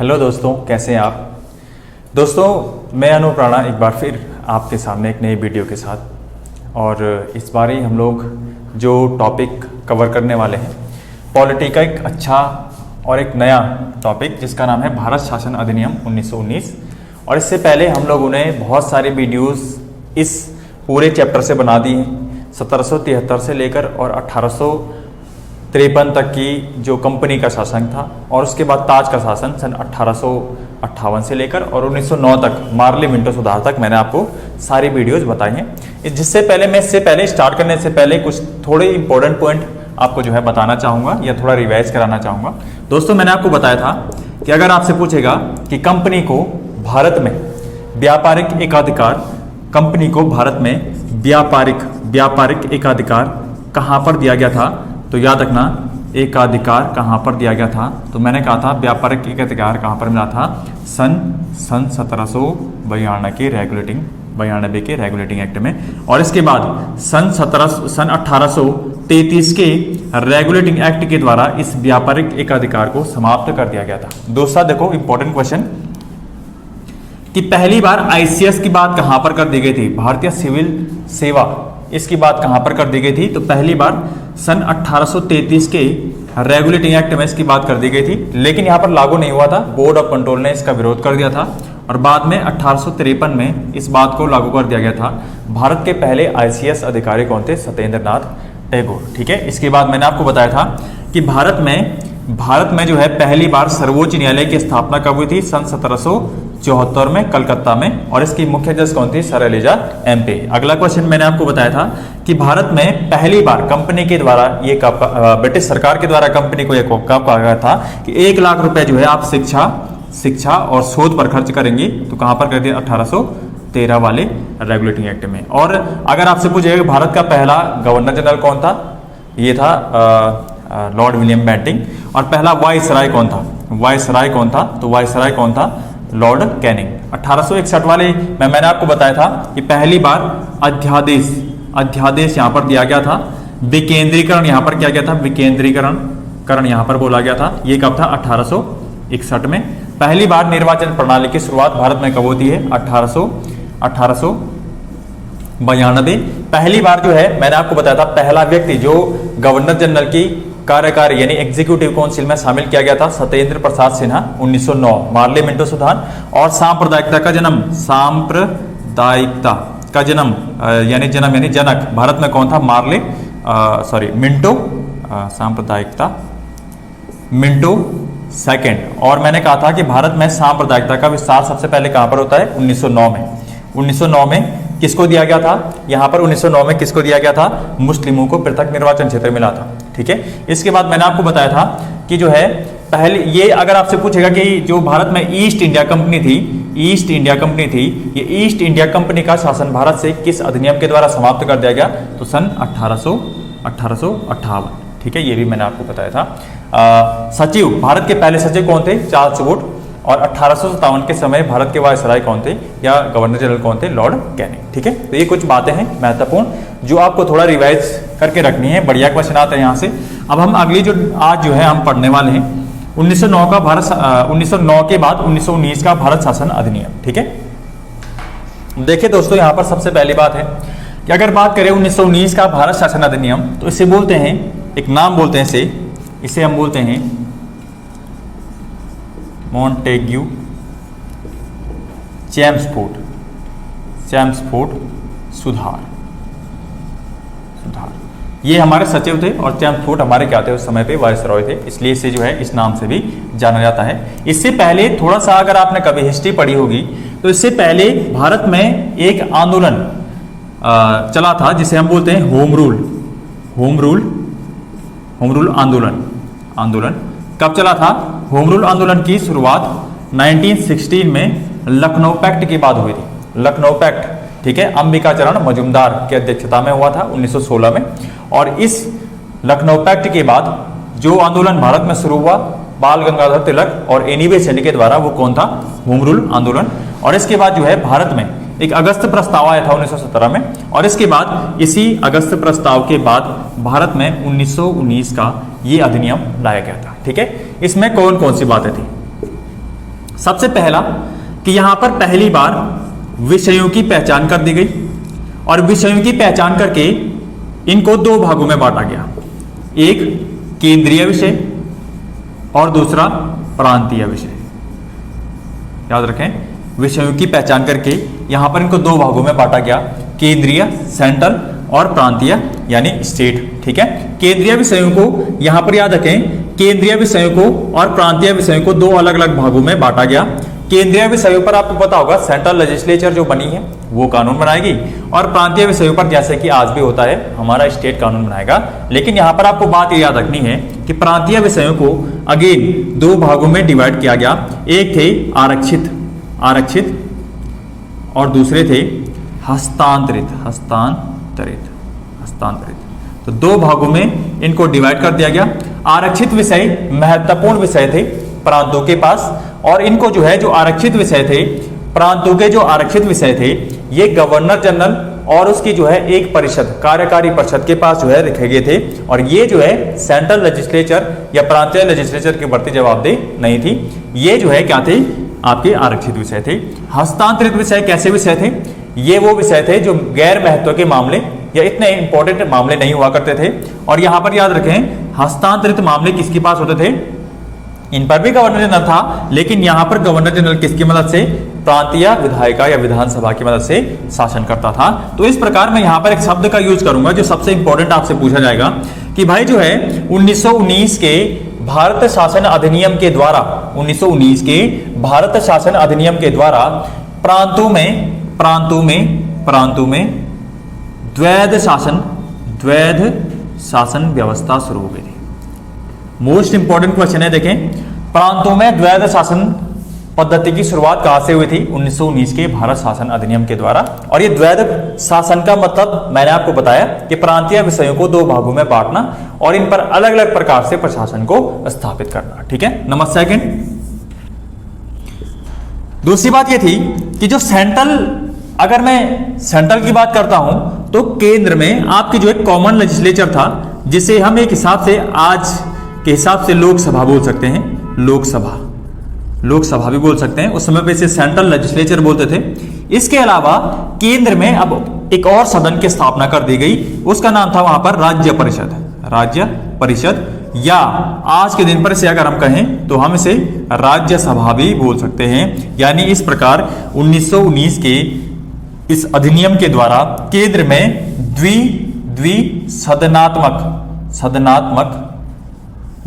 Hello दोस्तों, कैसे हैं आप। दोस्तों, मैं अनूप राणा एक बार फिर आपके सामने एक नई वीडियो के साथ, और इस बार ही हम लोग जो टॉपिक कवर करने वाले हैं पॉलिटी का एक अच्छा और एक नया टॉपिक जिसका नाम है भारत शासन अधिनियम 1919। और इससे पहले हम लोगों ने बहुत सारे वीडियोस इस पूरे चैप्टर से बना दी हैं, 1773 से लेकर और 1853 तक की जो कंपनी का शासन था, और उसके बाद ताज का शासन सन 1858 से लेकर और 1909 तक मार्ले मिंटो सुधार तक मैंने आपको सारी वीडियोस बताई हैं। इससे पहले स्टार्ट करने से पहले कुछ थोड़े इंपॉर्टेंट पॉइंट आपको जो है बताना चाहूँगा या थोड़ा रिवाइज कराना चाहूँगा। दोस्तों, मैंने आपको बताया था कि अगर आपसे पूछेगा कि कंपनी को भारत में व्यापारिक एकाधिकार, कंपनी को भारत में व्यापारिक एकाधिकार कहाँ पर दिया गया था, तो याद रखना एकाधिकार कहाँ पर दिया गया था। तो मैंने कहा था व्यापारिक एकाधिकार कहाँ पर मिला था, सन 1792 के रेगुलेटिंग एक्ट में। और इसके बाद सन 1833 के रेगुलेटिंग एक्ट के द्वारा इस व्यापारिक एकाधिकार को समाप्त कर दिया गया था। दोस्तों देखो, इंपॉर्टेंट क्वेश्चन कि पहली बार आईसीएस की बात कहां पर कर दी गई थी, भारतीय सिविल सेवा, इसकी बात कहां पर कर दी गई थी, तो पहली बार सन 1833 के रेगुलेटिंग एक्ट में इसकी बात कर दी गई थी, लेकिन यहां पर लागू नहीं हुआ था। बोर्ड ऑफ कंट्रोल ने इसका विरोध कर दिया था और बाद में 1853 में इस बात को लागू कर दिया गया था। भारत के पहले आईसीएस अधिकारी कौन थे, सत्येंद्र नाथ टैगोर। ठीक है, इसके बाद मैंने आपको बताया था कि भारत में जो है पहली बार सर्वोच्च न्यायालय की स्थापना कब हुई थी, सन 1774 में कलकत्ता में, और इसकी मुख्य जज कौन थी, सर एलिजा एम्पे। अगला क्वेश्चन मैंने आपको बताया था कि भारत में पहली बार कंपनी के द्वारा ये ब्रिटिश सरकार के द्वारा कंपनी को कब कहा गया था कि 1 लाख रुपए जो है आप शिक्षा और शोध पर खर्च करेंगे, तो कहां पर कर दिया, 1813 वाले रेगुलेटिंग एक्ट में। और अगर आपसे पूछेगा भारत का पहला गवर्नर जनरल कौन था, ये था लॉर्ड विलियम बेंटिंक। और पहला वाइसराय कौन था, तो वाइसराय कौन था, लॉर्ड कैनिंग। 1861 वाले में मैंने आपको बताया था कि पहली बार अध्यादेश यहां पर दिया गया था। विकेंद्रीकरण यहां पर किया गया था, विकेंद्रीकरण यहां पर बोला गया था। ये कब था, 1861 में। पहली बार निर्वाचन प्रणाली की शुरुआत भारत में कब होती है, 1892। पहली बार जो है मैंने आपको बताया था पहला व्यक्ति जो गवर्नर जनरल की कार्यकारी यानी एग्जीक्यूटिव काउंसिल में शामिल किया गया था, सत्येंद्र प्रसाद सिन्हा, 1909 मार्ले मिंटो सुधार। और सांप्रदायिकता का जन्म यानी जनक भारत में कौन था, मिंटो सेकंड। और मैंने कहा था कि भारत में सांप्रदायिकता का विस्तार सबसे पहले कहां पर होता है, 1909 में किसको दिया गया था, यहां पर 1909 में किसको दिया गया था, मुस्लिमों को पृथक निर्वाचन क्षेत्र मिला था। ठीक है, इसके बाद मैंने आपको बताया था कि जो है पहले ये अगर आपसे पूछेगा कि जो भारत में ईस्ट इंडिया कंपनी थी, ये ईस्ट इंडिया कंपनी का शासन भारत से किस अधिनियम के द्वारा समाप्त कर दिया गया, तो सन 1858। ठीक है, ये भी मैंने आपको बताया था। सचिव, भारत के पहले सचिव कौन थे, चार्ल्स वुड। और 1857 के समय भारत के वायसराय कौन थे या गवर्नर जनरल कौन थे, लॉर्ड कैनिंग। ठीक है, तो ये कुछ बातें हैं महत्वपूर्ण जो आपको थोड़ा रिवाइज करके रखनी है। बढ़िया क्वेश्चन आते हैं यहाँ से। अब हम अगली आज जो है हम पढ़ने वाले हैं 1909 के बाद 1919 का भारत शासन अधिनियम। ठीक है, देखिए दोस्तों, यहाँ पर सबसे पहली बात है कि अगर बात करें 1919 का भारत शासन अधिनियम, तो इसे बोलते हैं, एक नाम बोलते हैं इसे हम बोलते हैं मॉन्टेग्यू चैम्सफोर्ड सुधार। ये हमारे सचिव थे और चैम्सफोर्ड हमारे क्या थे, उस समय पे वायसरॉय थे, इसलिए इसे जो है इस नाम से भी जाना जाता है। इससे पहले थोड़ा सा अगर आपने कभी हिस्ट्री पढ़ी होगी तो इससे पहले भारत में एक आंदोलन चला था जिसे हम बोलते हैं होम रूल आंदोलन। कब चला था, होम रूल आंदोलन की शुरुआत 1916 में लखनऊ पैक्ट के बाद हुई थी। लखनऊ पैक्ट, ठीक है, अंबिकाचरण मजूमदार की अध्यक्षता में हुआ था 1916 में। और इस लखनऊ पैक्ट के बाद जो आंदोलन भारत में शुरू हुआ, बाल गंगाधर तिलक और एनी बेसेंट के द्वारा, वो कौन था, होम रूल आंदोलन। और इसके बाद जो है भारत में एक अगस्त प्रस्ताव आया था 1917 में, और इसके बाद इसी अगस्त प्रस्ताव के बाद भारत में 1919 का ये अधिनियम लाया गया था। ठीक है, इसमें कौन कौन सी बातें थी, सबसे पहला कि यहां पर पहली बार विषयों की पहचान कर दी गई और विषयों की पहचान करके इनको दो भागों में बांटा गया, एक केंद्रीय विषय और दूसरा प्रांतीय विषय। याद रखें, विषयों की पहचान करके यहां पर इनको दो भागों में बांटा गया, केंद्रीय सेंट्रल और प्रांतीय यानी स्टेट। ठीक है, केंद्रीय विषयों को यहां पर याद रखें, केंद्रीय विषयों को और प्रांतीय विषयों को दो अलग अलग भागों में बांटा गया। केंद्रीय विषयों पर आपको पता होगा सेंट्रल लेजिस्लेचर जो बनी है वो कानून बनाएगी, और प्रांतीय विषयों पर जैसे कि आज भी होता है हमारा स्टेट कानून बनाएगा। लेकिन यहां पर आपको बात याद रखनी है कि प्रांतीय विषयों को अगेन दो भागों में डिवाइड किया गया, एक थे आरक्षित और दूसरे थे हस्तांतरित। तो दो भागों में इनको डिवाइड कर दिया गया। आरक्षित विषय महत्वपूर्ण विषय थे प्रांतों के पास, और इनको जो है जो आरक्षित विषय थे, प्रांतों के जो आरक्षित विषय थे, ये गवर्नर जनरल और उसकी जो है एक परिषद, कार्यकारी परिषद के पास जो है रखे गए थे, और ये जो है सेंट्रल लेजिस्लेचर या प्रांतीय लेजिस्लेचर की बढ़ती जवाबदेही नहीं थी। ये जो है क्या थे, आपके आरक्षित विषय थे। हस्तांतरित विषय कैसे विषय थे, ये वो विषय थे जो गैर महत्व के मामले या इतने इंपॉर्टेंट मामले नहीं हुआ करते थे। और यहां पर याद रखें, हस्तांतरित मामले किसके पास होते थे, इन पर भी गवर्नर जनरल था, लेकिन यहां पर गवर्नर जनरल किसकी मदद से, प्रांतीय विधायिका या विधानसभा की मदद से शासन करता था। तो इस प्रकार मैं यहां पर एक शब्द का यूज करूंगा जो सबसे इंपॉर्टेंट आपसे पूछा जाएगा कि भाई जो है 1919 के भारत शासन अधिनियम के द्वारा, 1919 के भारत शासन अधिनियम के द्वारा प्रांतों में द्वैध शासन व्यवस्था शुरू हो गई थी। मोस्ट इंपॉर्टेंट क्वेश्चन है, देखें, प्रांतों में द्वैध शासन पद्धति की शुरुआत कहां से हुई थी, 1919 के भारत शासन अधिनियम के द्वारा। और ये द्वैध शासन का मतलब मैंने आपको बताया कि प्रांतीय विषयों को दो भागों में बांटना और इन पर अलग अलग प्रकार से प्रशासन को स्थापित करना। ठीक है, नंबर सेकंड। दूसरी बात ये थी कि जो सेंट्रल, अगर मैं सेंट्रल की बात करता हूं तो केंद्र में आपकी जो एक कॉमन लेजिस्लेचर था, जिसे हम एक हिसाब से आज के हिसाब से लोकसभा बोल सकते हैं, लोकसभा भी बोल सकते हैं, उस समय पे इसे सेंट्रल लेजिस्लेचर बोलते थे। इसके अलावा केंद्र में अब एक और सदन की स्थापना कर दी गई, उसका नाम था वहां पर राज्य परिषद, या आज के दिन पर इसे अगर हम कहें तो हम इसे राज्यसभा भी बोल सकते हैं। यानी इस प्रकार 1919 के इस अधिनियम के द्वारा केंद्र में सदनात्मक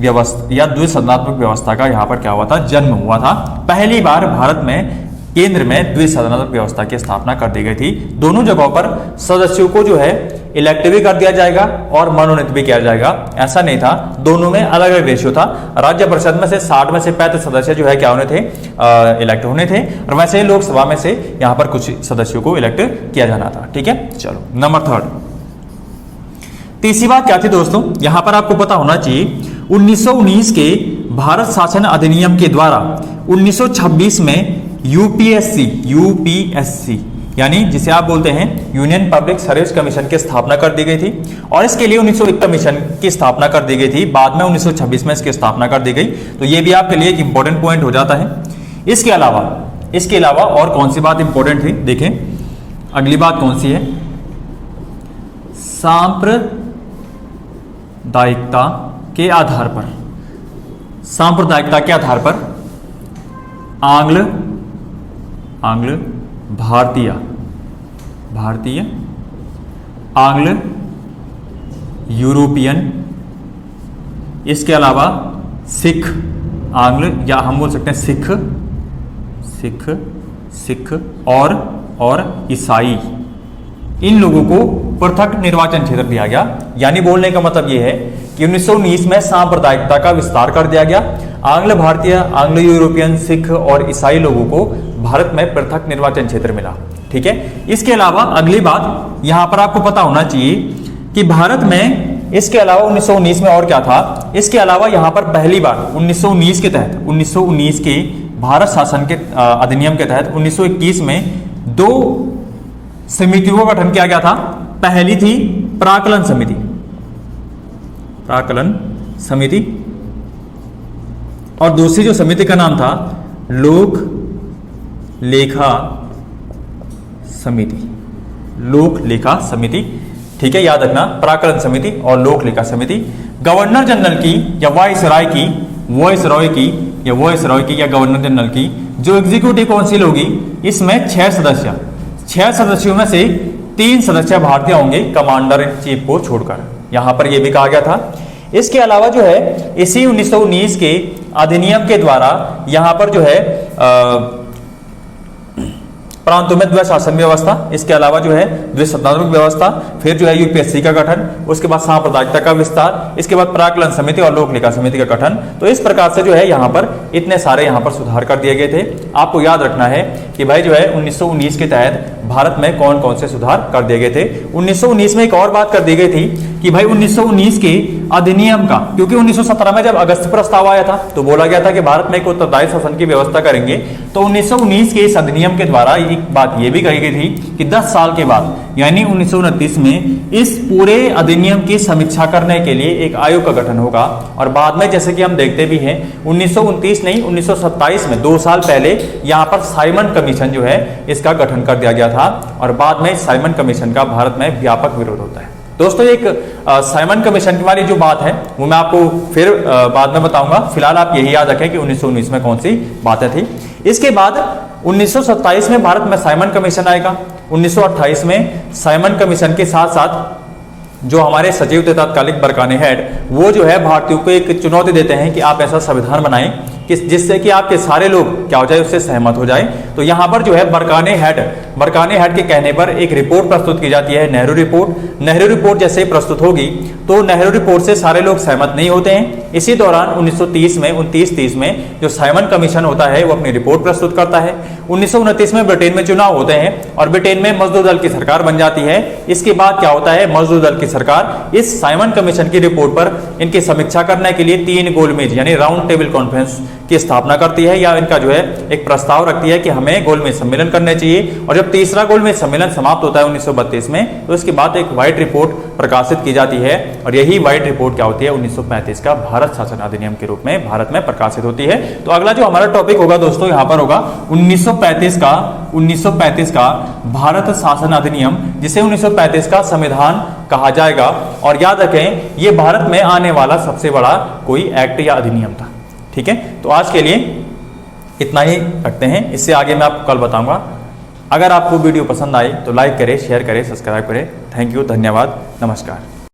व्यवस्था या द्विसदनात्मक व्यवस्था का यहां पर क्या हुआ था, जन्म हुआ था। पहली बार भारत में केंद्र में द्विसदनात्मक व्यवस्था की स्थापना कर दी गई थी। दोनों जगहों पर सदस्यों को जो है इलेक्ट भी कर दिया जाएगा और मनोनीत भी किया जाएगा, ऐसा नहीं था। दोनों में अलग अलग रेशियो था। राज्य परिषद में से 60 में से 35 सदस्य जो है क्या होने थे, इलेक्ट होने थे, और वैसे ही लोकसभा में से यहां पर कुछ सदस्यों को इलेक्ट किया जाना था। ठीक है, चलो नंबर थर्ड। तीसरी बात क्या थी दोस्तों, यहां पर आपको पता होना चाहिए 1919 के भारत शासन अधिनियम के द्वारा 1926 में यूपीएससी यानी जिसे आप बोलते हैं यूनियन पब्लिक सर्विस कमीशन की स्थापना कर दी गई थी, और इसके लिए 1901 कमीशन की स्थापना कर दी गई थी। बाद में 1926 में इसकी स्थापना कर दी गई। तो ये भी आपके लिए एक इंपॉर्टेंट पॉइंट हो जाता है। इसके अलावा और कौन सी बात इंपॉर्टेंट थी, देखें अगली बात कौन सी है, सांप्रदायिकता के आधार पर आंग्ल भारतीय आंग्ल यूरोपियन, इसके अलावा सिख आंग्ल, या हम बोल सकते हैं सिख और ईसाई, इन लोगों को पृथक निर्वाचन क्षेत्र दिया गया। यानी बोलने का मतलब यह है कि 1919 में सांप्रदायिकता का विस्तार कर दिया गया। आंग्ल भारतीय, आंग्लो यूरोपियन, सिख और ईसाई लोगों को भारत में पृथक निर्वाचन क्षेत्र मिला। ठीक है, इसके अलावा अगली बात यहां पर आपको पता होना चाहिए कि भारत में इसके अलावा 1919 में और क्या था, इसके अलावा यहां पर पहली बार 1919 के भारत शासन के अधिनियम के तहत 1921 में दो समितियों का गठन किया गया था। पहली थी प्राक्कलन समिति और दूसरी जो समिति का नाम था लोक लेखा समिति, लोक लेखा समिति, ठीक है, याद रखना, प्राकलन समिति और लोक लेखा समिति। गवर्नर जनरल की या वाइसरॉय की, या गवर्नर जनरल की जो एग्जीक्यूटिव काउंसिल होगी, इसमें 6 सदस्यों में से 3 सदस्य भारतीय होंगे, कमांडर इन चीफ को छोड़कर, यहां पर यह भी कहा गया था। इसके अलावा जो है इसी 1919 के अधिनियम के द्वारा यहां पर जो है प्रांतों में द्वैशासन व्यवस्था, इसके अलावा जो है द्विसत्तात्मक व्यवस्था, फिर जो है यूपीएससी का गठन, उसके बाद सांप्रदायिकता का विस्तार, इसके बाद प्राकलन समिति और लोक लेखा समिति का गठन। तो इस प्रकार से जो है यहाँ पर इतने सारे यहाँ पर सुधार कर दिए गए थे। आपको याद रखना है कि भाई जो है 1919 के तहत भारत में कौन कौन से सुधार कर दिए गए थे। 1919 में एक और बात कर दी गई थी कि भाई 1919 के अधिनियम का, क्योंकि 1917 में जब अगस्त प्रस्ताव आया था तो बोला गया था कि भारत में एक उत्तरदायी शासन की व्यवस्था करेंगे, तो 1919 के इस अधिनियम के द्वारा एक बात यह भी कही गई थी कि 10 साल के बाद यानी 1929 में इस पूरे अधिनियम की समीक्षा करने के लिए एक आयोग का गठन होगा। और बाद में जैसे कि हम देखते भी हैं 1929 नहीं 1927 में 2 साल पहले यहाँ पर साइमन कमीशन जो है इसका गठन कर दिया गया था, और बाद में साइमन कमीशन का भारत में व्यापक विरोध होता है। दोस्तों एक साइमन कमीशन की वाली जो बात है वो मैं आपको फिर बाद में बताऊंगा, फिलहाल आप यही याद रखें कि 1919 में कौन सी बातें थी। इसके बाद 1927 में भारत में साइमन कमीशन आएगा। 1928 में साइमन कमीशन के साथ साथ जो हमारे सचिव थे तात्कालिक बरकाने हेड, वो जो है भारतीयों को एक चुनौती देते हैं कि आप ऐसा संविधान बनाएं कि जिससे कि आपके सारे लोग क्या हो जाए, उससे सहमत हो जाए। तो यहाँ पर जो है बरकाने हेड के कहने पर एक रिपोर्ट प्रस्तुत की जाती है, नेहरू रिपोर्ट। नेहरू रिपोर्ट जैसे ही प्रस्तुत होगी तो नेहरू रिपोर्ट से सारे लोग सहमत नहीं होते हैं। इसी दौरान 1930 में 29-30 में जो साइमन कमीशन होता है वो अपनी रिपोर्ट प्रस्तुत करता है। 1929 में ब्रिटेन में चुनाव होते हैं और ब्रिटेन में मजदूर दल की सरकार बन जाती है। इसके बाद क्या होता है, मजदूर दल की सरकार इस साइमन कमीशन की रिपोर्ट पर इनकी समीक्षा करने के लिए 3 गोलमेज यानी राउंड टेबल कॉन्फ्रेंस की स्थापना करती है, या इनका जो है एक प्रस्ताव रखती है कि हमें गोलमेज सम्मेलन करने चाहिए। और जब तीसरा गोलमेज सम्मेलन समाप्त होता है 1932 में, तो इसके बाद एक व्हाइट रिपोर्ट प्रकाशित की जाती है, और यही व्हाइट रिपोर्ट क्या होती है 1935 का भारत शासन अधिनियम के रूप में भारत में प्रकाशित होती है। तो अगला जो हमारा टॉपिक होगा दोस्तों यहाँ पर होगा 1935 का भारत शासन अधिनियम, जिसे 1935 का संविधान कहा जाएगा। और याद रखें ये भारत में आने वाला सबसे बड़ा कोई एक्ट या अधिनियम था। ठीक है, तो आज के लिए इतना ही रखते हैं, इससे आगे मैं आपको कल बताऊंगा। अगर आपको वीडियो पसंद आए तो लाइक करें, शेयर करें, सब्सक्राइब करें। थैंक यू, धन्यवाद, नमस्कार।